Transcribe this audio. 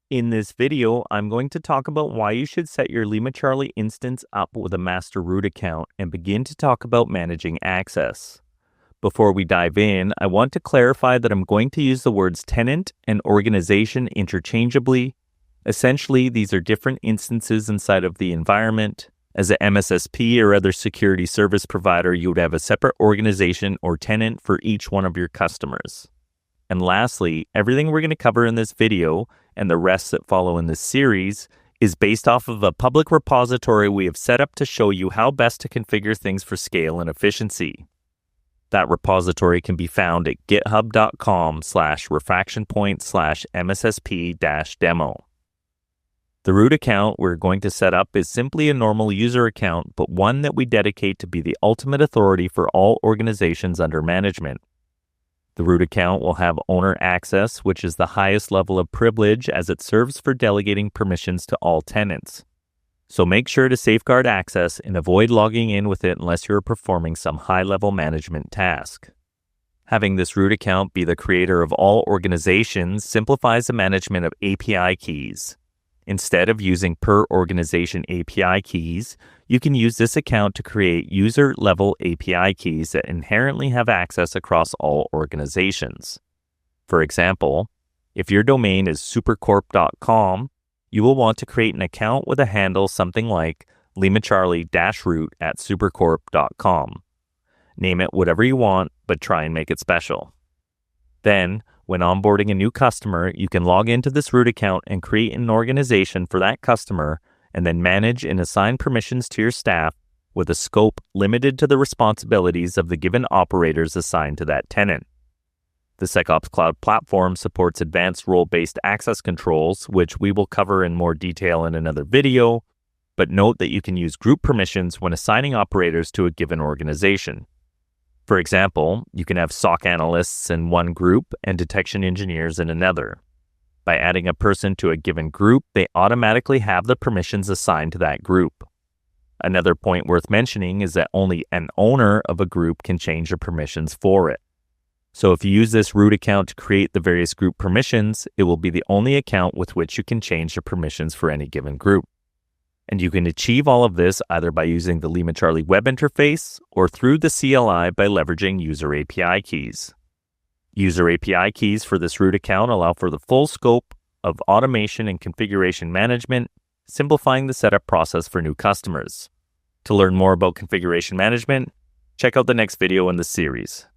In this video, I'm going to talk about why you should set your LimaCharlie instance up with a master root account and begin to talk about managing access. Before we dive in, I want to clarify that I'm going to use the words tenant and organization interchangeably. Essentially, these are different instances inside of the environment. As an MSSP or other security service provider, you would have a separate organization or tenant for each one of your customers. And lastly, everything we're going to cover in this video and the rest that follow in this series is based off of a public repository we have set up to show you how best to configure things for scale and efficiency. That repository can be found at github.com/refactionpoint/mssp-demo. The root account we're going to set up is simply a normal user account, but one that we dedicate to be the ultimate authority for all organizations under management. The root account will have owner access, which is the highest level of privilege as it serves for delegating permissions to all tenants. So make sure to safeguard access and avoid logging in with it unless you're performing some high-level management task. Having this root account be the creator of all organizations simplifies the management of API keys. Instead of using per organization API keys, you can use this account to create user-level API keys that inherently have access across all organizations. For example, if your domain is supercorp.com, you will want to create an account with a handle something like LimaCharlie-root@supercorp.com. Name it whatever you want, but try and make it special. Then, when onboarding a new customer, you can log into this root account and create an organization for that customer and then manage and assign permissions to your staff with a scope limited to the responsibilities of the given operators assigned to that tenant. The SecOps Cloud platform supports advanced role-based access controls, which we will cover in more detail in another video, but note that you can use group permissions when assigning operators to a given organization. For example, you can have SOC analysts in one group and detection engineers in another. By adding a person to a given group, they automatically have the permissions assigned to that group. Another point worth mentioning is that only an owner of a group can change the permissions for it. So if you use this root account to create the various group permissions, it will be the only account with which you can change the permissions for any given group. And you can achieve all of this either by using the LimaCharlie web interface or through the CLI by leveraging user API keys. User API keys for this root account allow for the full scope of automation and configuration management, simplifying the setup process for new customers. To learn more about configuration management, check out the next video in the series.